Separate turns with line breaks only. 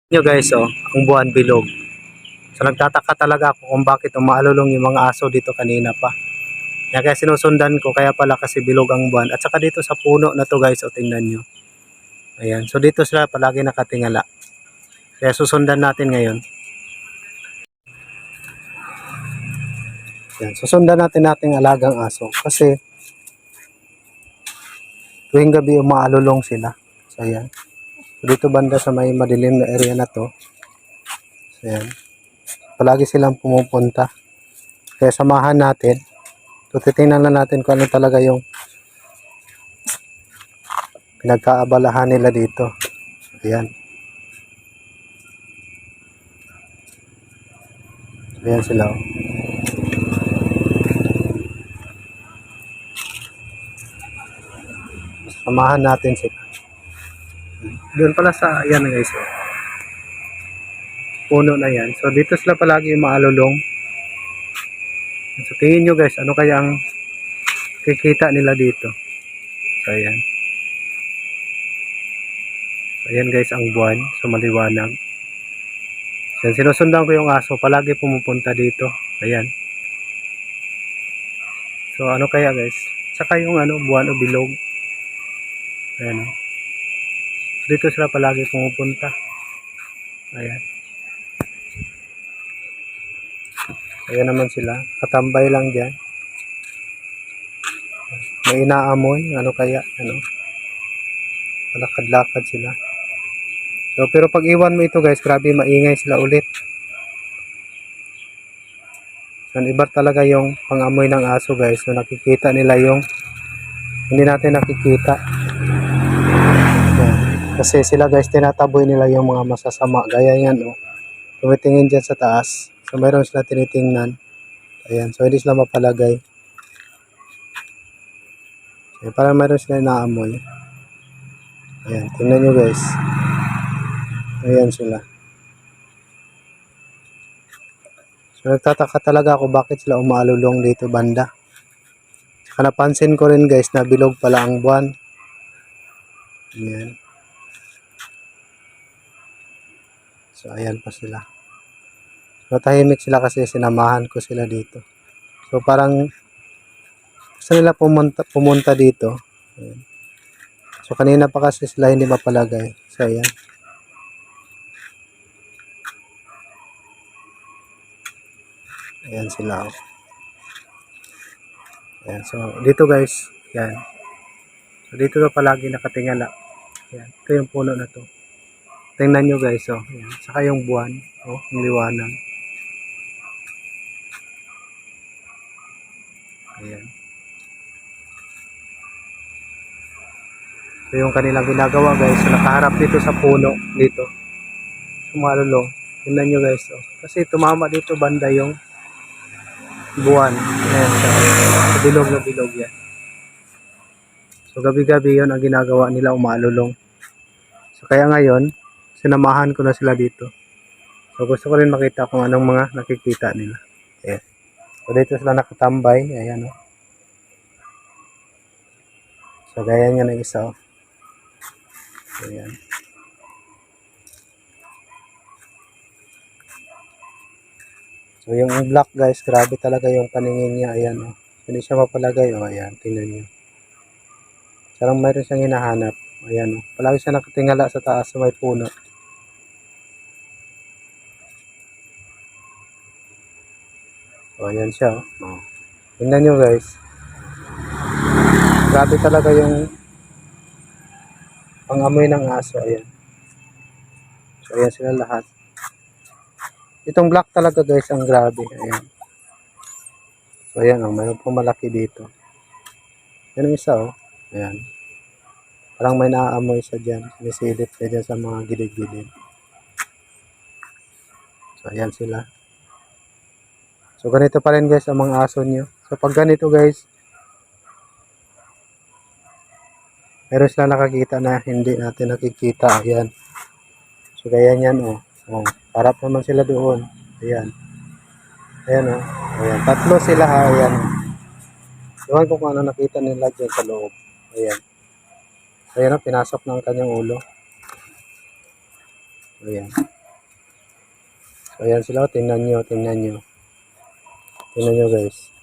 Nyo guys, oh, ang buwan bilog. So nagtataka talaga ako kung bakit umaalulong yung mga aso dito kanina pa. Kaya sinusundan ko, kaya pala kasi bilog ang buwan. At saka dito sa puno na to guys, oh, tingnan nyo. Ayan, so dito sila palagi nakatingala. Kaya susundan natin ngayon. Ayan, susundan natin nating alagang aso. Kasi tuwing gabi umaalulong sila. So ayan. So, dito banda sa may madilim na area na to. So ayan. Palagi silang pumupunta. Kaya samahan natin. So titingnan lang natin kung ano talaga yung pinagkaabalahan nila dito. Ayan. Ayan sila. Oh. Samahan natin sila. Doon pala sa, ayan guys. Oh. Puno na yan. So dito sila palagi maalulong. So tingin nyo guys, ano kaya ang kikita nila dito. So ayan. So ayan guys ang buwan. So maliwanag. So sinusundan ko yung aso. Palagi pumupunta dito. Ayan. So ano kaya guys. Saka yung ano, buwan o bilog. Ayan o. So, dito sila palagi pumupunta. Ayan. Ayan naman sila. Katambay lang dyan. May inaamoy. Ano kaya? Ano? Malakad-lakad sila. So pero pag iwan mo ito guys, grabe maingay sila ulit. So iba talaga yung pangamoy ng aso guys. So nakikita nila yung hindi natin nakikita. Ayan. Kasi sila guys, tinataboy nila yung mga masasama. Gaya yan oh. Tumitingin dyan sa taas. So mayroon sila tinitingnan. Ayan. So hindi sila mapalagay. So, parang mayroon sila naamoy. Ayan. Tingnan nyo guys. Ayan sila. So nagtataka talaga ako bakit sila umaalulong dito banda. Saka napansin ko rin guys na bilog pala ang buwan. Ayan. So ayan pa sila. So tahimik sila kasi sinamahan ko sila dito. So parang gusto nila pumunta dito. Ayan. So kanina pa kasi sila hindi mapalagay. So ayan. Ayan sila. Oh. Ayan. So dito guys. Ayan. So dito na palagi nakatingala. Ayan. Ito yung puno na to. Tingnan nyo guys. Oh. Ayan. Saka yung buwan. Oh, yung liwanag. Ayan. So yung kanilang ginagawa guys. So nakaharap dito sa puno. Dito. Sumalulong. Tingnan nyo guys. Oh. Kasi tumama dito banda yung buwan. Ayan siya. So, bilog na bilog yan. So gabi-gabi yon ang ginagawa nila umaalulong. So kaya ngayon, sinamahan ko na sila dito. So gusto ko rin makita kung anong mga nakikita nila. Ayan. So dito sila nakatambay. Ayan o. Oh. So gaya nga ng isa o. Oh. Ayan. So yung black guys, grabe talaga yung paningin niya. Ayan o. Oh. Hindi siya mapalagay o. Oh. Ayan, tingnan nyo. Sarang mayroon siyang hinahanap. Ayan o. Oh. Palagi siya nakatingala sa taas sa may puno. So ayan siya o. Oh. Tingnan nyo guys. Grabe talaga yung pangamoy ng aso. Ayan. So ayan sila lahat. Itong black talaga guys ang grabe. Ayan. So ayan o. Oh. Mayroon pong malaki dito. Yan ang isa o. Oh. Ayan. Parang may naaamoy siya dyan. Sinisilip siya dyan sa mga gilid-gilid. So ayan sila. So ganito pa rin guys ang mga aso nyo. So pag ganito guys, meron sila nakakita na hindi natin nakikita. Ayan. So gaya yan o. Oh. Harap naman sila doon. Ayan. Ayan o. Oh. Ayan. Tatlo sila ha. Ayan. Iwan ko kung ano nakita nila dyan sa loob. Ayan. Ayan o. Pinasok ng kanyang ulo. Ayan. So, ayan sila. Tingnan nyo. Tingnan nyo guys.